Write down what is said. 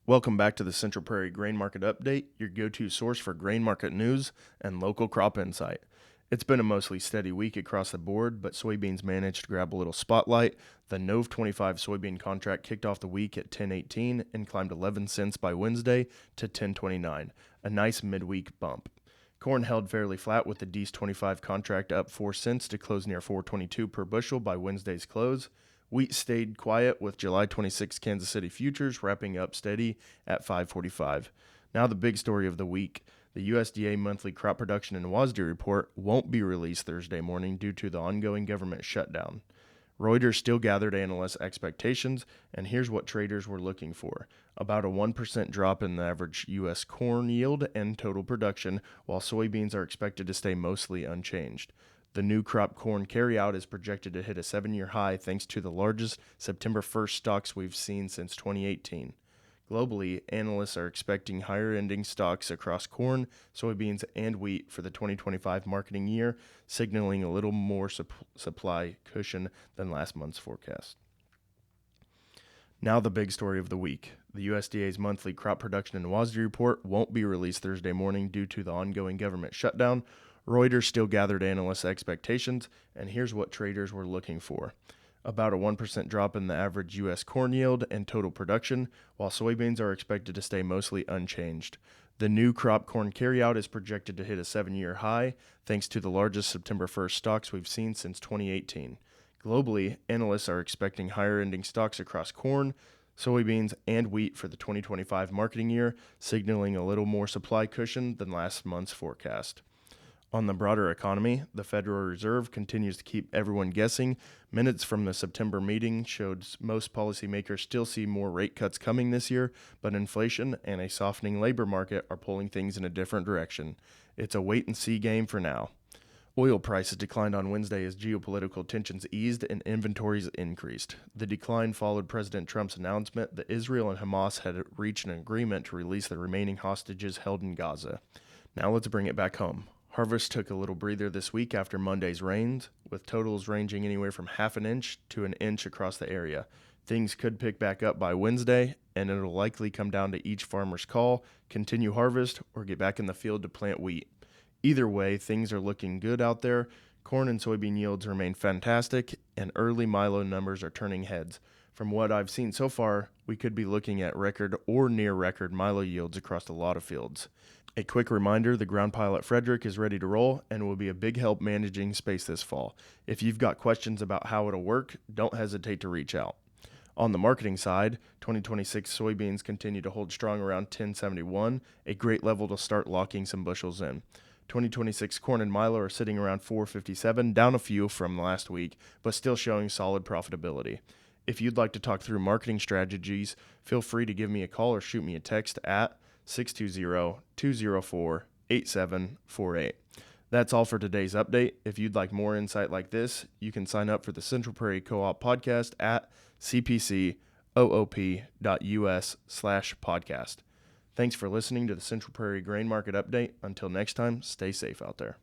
Welcome back to the Central Prairie Grain Market Update, your go-to source for grain market news and local crop insight. It's been a mostly steady week across the board, but soybeans managed to grab a little spotlight. The Nove 25 soybean contract kicked off the week at 10.18 and climbed 11 cents by Wednesday to 10.29, a nice midweek bump. Corn held fairly flat with the Dees 25 contract up 4 cents to close near 4.22 per bushel by Wednesday's close. Wheat stayed quiet with July 26 Kansas City futures wrapping up steady at 5.45. Now the big story of the week. The USDA monthly crop production and WASDE report won't be released Thursday morning due to the ongoing government shutdown. Reuters still gathered analysts' expectations, and here's what traders were looking for. About a 1% drop in the average U.S. corn yield and total production, while soybeans are expected to stay mostly unchanged. The new crop corn carryout is projected to hit a 7-year high thanks to the largest September 1st stocks we've seen since 2018. Globally, analysts are expecting higher ending stocks across corn, soybeans, and wheat for the 2025 marketing year, signaling a little more supply cushion than last month's forecast. Now the big story of the week. The USDA's monthly crop production and WASDE report won't be released Thursday morning due to the ongoing government shutdown. Reuters still gathered analysts' expectations, and here's what traders were looking for. About a 1% drop in the average U.S. corn yield and total production, while soybeans are expected to stay mostly unchanged. The new crop corn carryout is projected to hit a 7-year high, thanks to the largest September 1st stocks we've seen since 2018. Globally, analysts are expecting higher ending stocks across corn, soybeans, and wheat for the 2025 marketing year, signaling a little more supply cushion than last month's forecast. On the broader economy, the Federal Reserve continues to keep everyone guessing. Minutes from the September meeting showed most policymakers still see more rate cuts coming this year, but inflation and a softening labor market are pulling things in a different direction. It's a wait-and-see game for now. Oil prices declined on Wednesday as geopolitical tensions eased and inventories increased. The decline followed President Trump's announcement that Israel and Hamas had reached an agreement to release the remaining hostages held in Gaza. Now let's bring it back home. Harvest took a little breather this week after Monday's rains, with totals ranging anywhere from half an inch to an inch across the area. Things could pick back up by Wednesday, and it'll likely come down to each farmer's call, continue harvest, or get back in the field to plant wheat. Either way, things are looking good out there. Corn and soybean yields remain fantastic, and early milo numbers are turning heads. From what I've seen so far, we could be looking at record or near record milo yields across a lot of fields. A quick reminder, the ground pilot Frederick is ready to roll and will be a big help managing space this fall. If you've got questions about how it'll work, don't hesitate to reach out. On the marketing side, 2026 soybeans continue to hold strong around 1071, a great level to start locking some bushels in. 2026 corn and milo are sitting around 457, down a few from last week, but still showing solid profitability. If you'd like to talk through marketing strategies, feel free to give me a call or shoot me a text at 620-204-8748. That's all for today's update. If you'd like more insight like this, you can sign up for the Central Prairie Co-op podcast at cpcoop.us/podcast. Thanks for listening to the Central Prairie Grain Market Update. Until next time, stay safe out there.